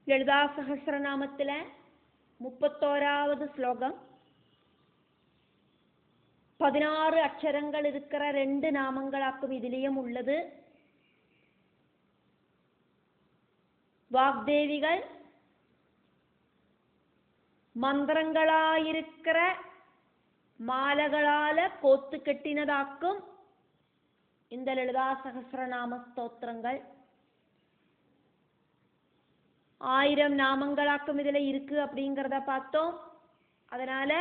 ലളിതാ സഹസ്രനാമത്തിലെ 31வது ശ്ലോകം 16 அக்ஷரங்கள் இருக்கிற 2 நாமங்களாக்கும் இதிலேயும் உள்ளது. வாக்தேவிகள் மந்திரங்களாயிருக்கிற மாலைகளால கோத்து கட்டினதாக்கும் இந்த லலிதா சகஸ்ரநாம ஸ்தோத்திரங்கள். 1000 நாமங்களாக்கும் இதுல இருக்கு அப்படிங்கிறத பார்த்தோம். அதனால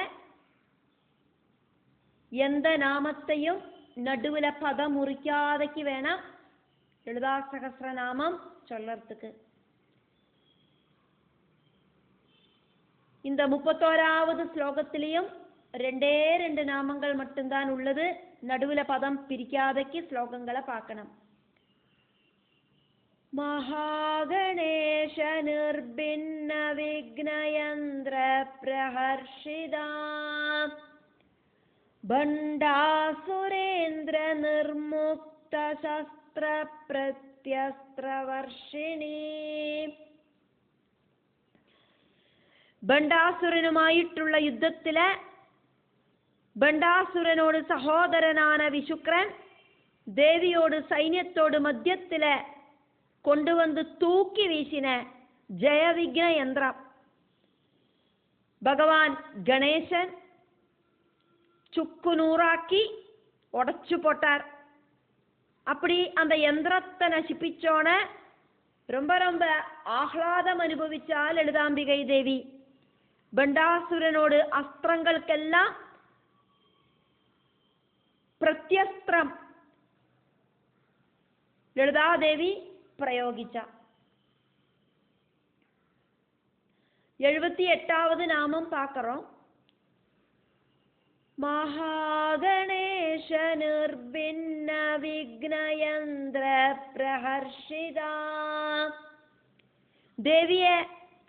எந்த நாமத்தையும் நடுவுல பதம் முறிக்காதக்கு வேணாம் லலிதா சகஸ்ரநாமம் சொல்லறதுக்கு. இந்த 31வது ஸ்லோகத்திலையும் 2 நாமங்கள் மட்டும்தான் உள்ளது. நடுவுல பதம் பிரிக்காதக்கு ஸ்லோகங்களை பார்க்கணும். மகாகணேஷ நிர்பின்ன விக்னயந்திர பிரஹர்ஷிதா பண்டாசுரேந்திர நிர்முக்த சஸ்திர பிரத்யஸ்திரவர்ஷிணி. பண்டாசுரனுமாയിട്ടുള്ള യുദ്ധത്തില് பண்டாசுரனோடு സഹോദരനാன വിശുക്രൻ ദേവിയോട് സൈന്യത്തോട് മധ്യത്തില് കൊണ്ടുവന്ന് തൂക്കി വീശിന ജയവിഘ്ന യന്ത്രം ഭഗവാൻ ഗണേശൻ சுக்குநூறாக்கி உடைச்சு போட்டார். அப்படி அந்த யந்திரத்தை நசிப்பிச்சோன ரொம்ப ரொம்ப ஆஹ்லாதம் அனுபவிச்சால் லலிதாம்பிகை தேவி. பண்டாசுரனோடு அஸ்திரங்களுக்கெல்லாம் பிரத்யஸ்திரம் ലളിതാദേവി പ്രയോഗിച്ച. 78வது നാമം பார்க்கிறோம். மகாகணேஷ நிர்பின்ன விக்னயந்திர பிரஹர்ஷிதா. ദേവിയെ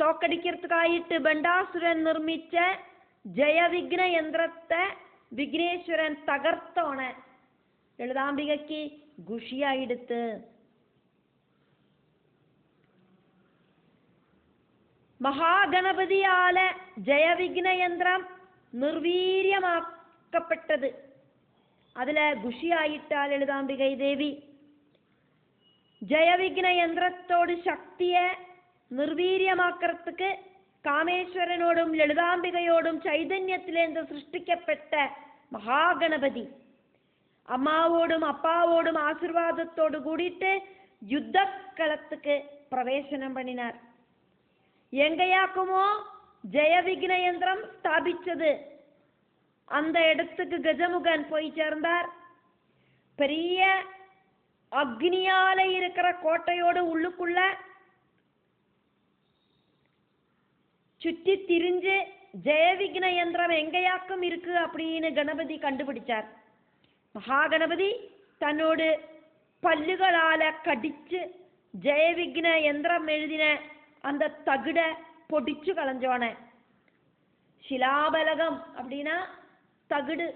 തോക്കടിக்கிறதுக்காയിട്ട് ബണ്ടാസുരൻ നിർമ്മിച്ച ജയവിഘ്ന യന്ത്രത്തെ വിഘ്നേശ്വരൻ തകർത്തോണ് ലളിതാംബികയ്ക്ക് ഖുഷിയായിടുത്ത്. മഹാഗണപതിയാല ജയവിഘ്ന യന്ത്രം നിർവീര്യമാക്കപ്പെട്ടത്. അതിലെ ഖുഷിയായിട്ടാ ലളിതാംബികை ദേവി. ജയവിഘ്ന യന്ത്രത്തോട് ശക്തിയെ നിർവീര്യമാക്കறதுக்கு കാമേശ്വരനോടും ലളിതാംബികയോടും ചൈതന്യത്തിലേന്ത് സൃഷ്ടിക്കപ്പെട്ട മഹാഗണപതി അമ്മാവോടും അപ്പാവോടും ആശീർവാദത്തോട് കൂടിയിട്ട് യുദ്ധക്കളத்துக்கு പ്രവേശനം பண்ணினார். எங்கேயாக்குமோ ஜெயவிഘ്ന யந்திரம் ஸ்தாபிச்சது அந்த இடத்துக்கு கஜமுகன் போய் சேர்ந்தார். பெரிய அக்னியால இருக்கிற கோட்டையோடு உள்ளுக்குள்ள சுற்றி திரிஞ்சு ஜெயவிഘ്ന யந்திரம் எங்கேயாக்கும் இருக்கு அப்படின்னு கணபதி கண்டுபிடிச்சார். மகாகணபதி தன்னோடு பல்லுகளால கடிச்சு ஜெயவிഘ്ന யந்திரம் எழுதின அந்த தகுட பொடிச்சு களைஞ்சோன. ശിലാബലകം அப்படின்னா தகுடு.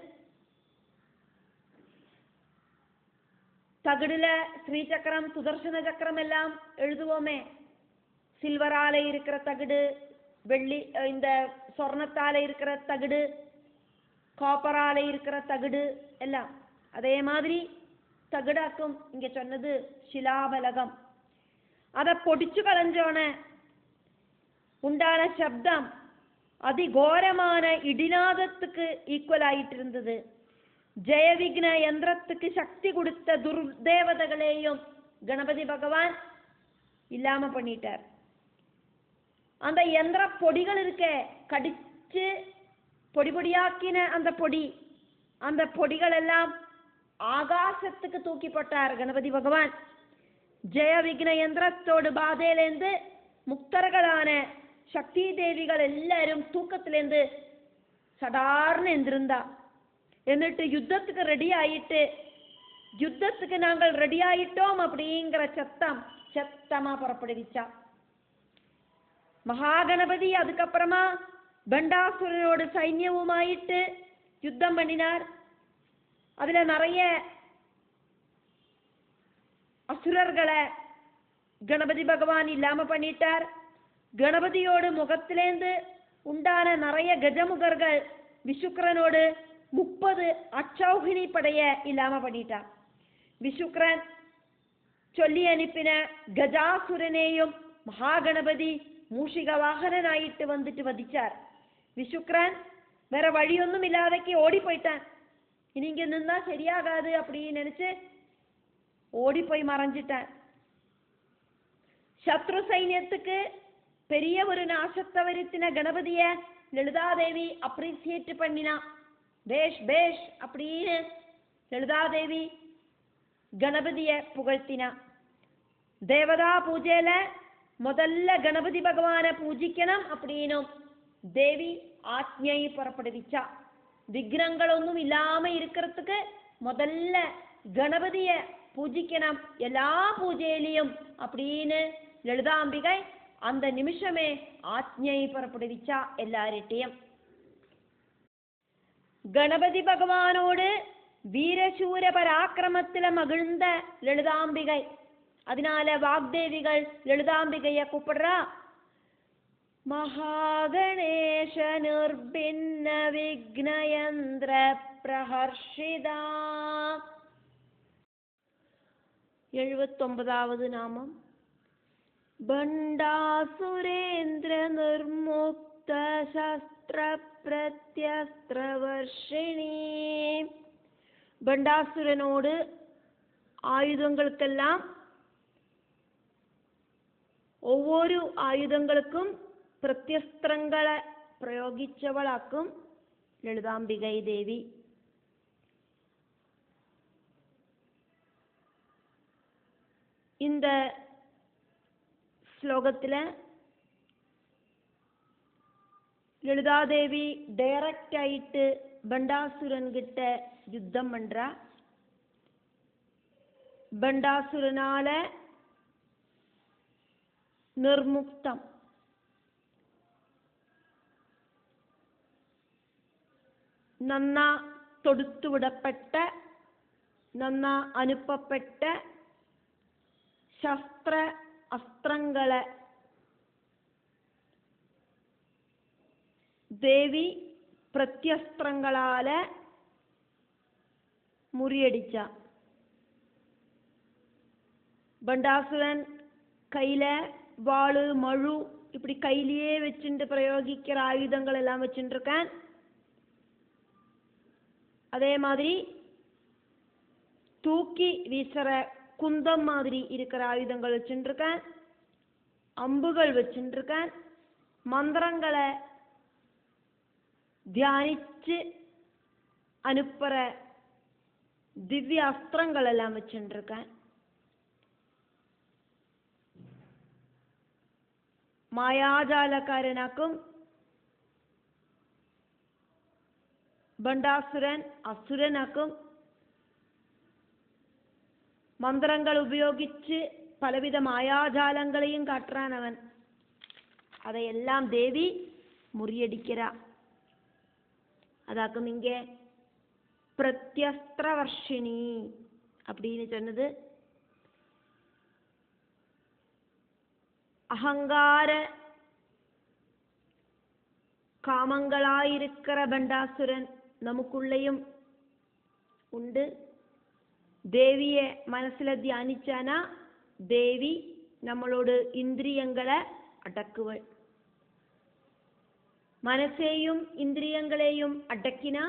தகுடுல ஸ்ரீசக்கரம் சுதர்சன சக்கரம் எல்லாம் எழுதுவோமே. சில்வரால இருக்கிற தகுடு, வெள்ளி இந்த சொர்ணத்தால இருக்கிற தகுடு, காப்பரால இருக்கிற தகுடு எல்லாம் அதே மாதிரி தகுடாக்கும் இங்க சொன்னது ശിലാബലകം. அதை பொடிச்சு களைஞ்சோன உண்டான சப்தம் அதிகோரமான இடிநாதத்துக்கு ஈக்குவல் ஆயிட்டு இருந்தது. ஜெயவிഘ്ന யந்திரத்துக்கு சக்தி கொடுத்த துர்தேவதைகளையும் கணபதி பகவான் இல்லாம பண்ணிட்டார். அந்த யந்திர பொடிகள் இருக்க கடிச்சு பொடி பொடியாக்கின அந்த பொடிகள் எல்லாம் ஆகாசத்துக்கு தூக்கி போட்டார் கணபதி பகவான். ஜெயவிഘ്ന யந்திரத்தோடு பாதையிலேந்து முக்தர்களான சக்தி தேவிகள் எல்லாரும் தூக்கத்திலேந்து சடார்னு எந்திருந்தா. എന്നിട്ട് யுத்தத்துக்கு ரெடி ஆயிட்டு யுத்தத்துக்கு நாங்கள் ரெடி ஆயிட்டோம் அப்படிங்கிற சத்தமா புறப்படுவிச்சா. மகாகணபதி அதுக்கப்புறமா பண்டாசுரனோடு சைன்யவுமாயிட்டு யுத்தம் பண்ணினார். அதுல நிறைய அசுரர்களை கணபதி பகவான் இல்லாம பண்ணிட்டார். கணபதியோடு முகத்திலேந்து உண்டான நிறைய கஜமுகர்கள் விசுக்கரனோடு 30 அச்சௌகினி படைய இல்லாம பண்ணிட்டான். விசுக்கரன் சொல்லி அனுப்பின கஜாசுரனையும் மகாகணபதி மூஷிக வாகனனாயிட்டு வந்துட்டு வதிச்சார். விசுக்கரன் வேற வழியொன்னும் இல்லாதக்கு ஓடி போயிட்டான். இனி இங்க நின்னா சரியாகாது அப்படின்னு நினைச்சு ஓடி போய் மறைஞ்சிட்டான். சத்ரு சைன்யத்துக்கு பெரிய ஒரு நாசத்தை வருத்தின கணபதிய லலிதாதேவி அப்ரிசியேட் பண்ணினா. பேஷ் பேஷ் அப்படின்னு லலிதாதேவி கணபதிய புகழ்த்தினா. தேவதா பூஜையில முதல்ல கணபதி பகவானை பூஜிக்கணும் அப்படின்னும் தேவி ஆജ്ഞை புறப்படுவிச்சா. விக்னங்களொன்னும் இல்லாம இருக்கிறதுக்கு முதல்ல கணபதிய பூஜிக்கணும் எல்லா பூஜையிலையும் அப்படின்னு லலிதாம்பிகை அந்த நிமிஷமே ஆജ്ഞை புறப்படுவிச்சா எல்லார்கிட்டையும். கணபதி பகவானோடு வீரசூர பராக்கிரமத்தில மகிழ்ந்த லலிதாம்பிகை. அதனால வாக்தேவிகள் லலிதாம்பிகைய கூப்பிடுறா. மகாகணேஷ நிர்பின்ன விக்னயந்திர பிரஹர்ஷிதா. 79வது நாமம். பண்டாசுரேந்திர நிர்முக்த சஸ்திர பிரத்யஸ்திரவர்ஷிணி. பண்டாசுரனோடு ஆயுதங்களுக்கெல்லாம் ஒவ்வொரு ஆயுதங்களுக்கும் பிரத்யஸ்திரங்களை பிரயோகிச்சவளாக்கும் லலிதாம்பிகை தேவி. இந்த ஸ்லோகத்தில் லலிதாதேவி டைரக்ட் ஆயிட்டு பண்டாசுரன் கிட்ட யுத்தம் பண்றா. பண்டாசுரனால நிர்முக்தம் நன்னா தொடுத்து விடப்பட்ட நன்னா அனுப்பப்பட்ட சஸ்திர அஸ்திரங்களை தேவி பிரத்யஸ்திரங்களால முறியடிச்சா. பண்டாசுரன் கையில வாளு மழு இப்படி கையிலேயே வச்சுட்டு பிரயோகிக்கிற ஆயுதங்கள் எல்லாம் வச்சுட்டு இருக்கான். அதே மாதிரி தூக்கி வீசுற குந்தம் மாதிரி இருக்கிற ஆயுதங்கள் வச்சுட்டு இருக்கான். அம்புகள் வச்சுட்டு இருக்கான். மந்திரங்களை தியானிச்சு அனுப்புற திவ்ய அஸ்திரங்கள் எல்லாம் வச்சுட்டு இருக்கான். மாயாஜாலக்காரனாக்கும் பண்டாசுரன் அசுரனாக்கும் மந்திரங்கள் உபயோகிச்சு பலவித மாயாஜாலங்களையும் காட்டுறான் அவன். அதையெல்லாம் தேவி முறியடிக்கிறா. அதாக்கும் இங்கே பிரத்யஸ்திரவர்ஷிணி அப்படின்னு சொன்னது. அகங்கார காமங்களாயிருக்கிற பண்டாசுரன் நமக்குள்ளேயும் உண்டு. தேவிய மனசுல தியானிச்சானா தேவி நம்மளோட இந்திரியங்களை அடக்குவள். மனசையும் இந்திரியங்களையும் அடக்கினா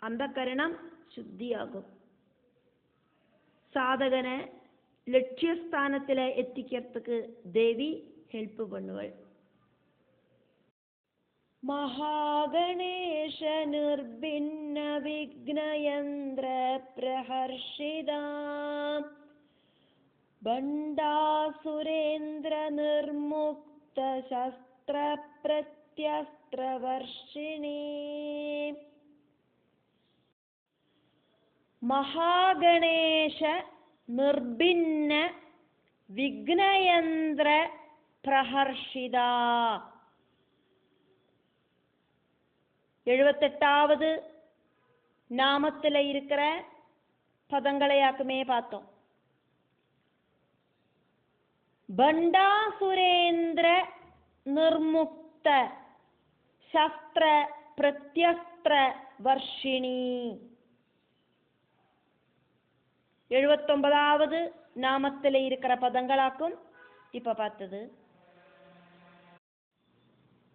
அந்த கரணம் சுத்தியாகும். சாதகனை லட்சியஸ்தானத்துல எத்திக்கிறதுக்கு தேவி ஹெல்ப் பண்ணுவள். மகாகணேஷ நிர்பின்ன விக்னயந்திர பிரஹர்ஷிதா. பண்டாசுரேந்திர நிர்முக்த சஸ்திர பிரத்யஸ்திரவர்ஷிணி. மகாகணேஷ நிர்பின்ன விக்னயந்திர பிரஹர்ஷிதா. 78வது நாமத்தில் இருக்கிற பதங்களையாக்குமே பார்த்தோம். பண்டாசுரேந்திர നിർമുക്ത ശസ്ത്ര പ്രത്യസ്ത്ര വർഷിണി. 79வது நாமத்தில் இருக்கிற பதங்களாக்கும் இப்ப பார்த்தது.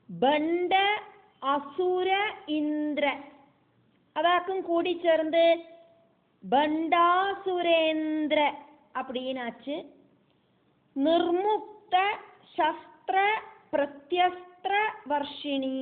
பண்ட அசுர இந்திர அதாக்கும் கூடி சேர்ந்து பண்டாசுரேந்திர அப்படின்னாச்சு. நிர்முக்த சஸ்திர பிரத்யஸ்திர வர்ஷிணி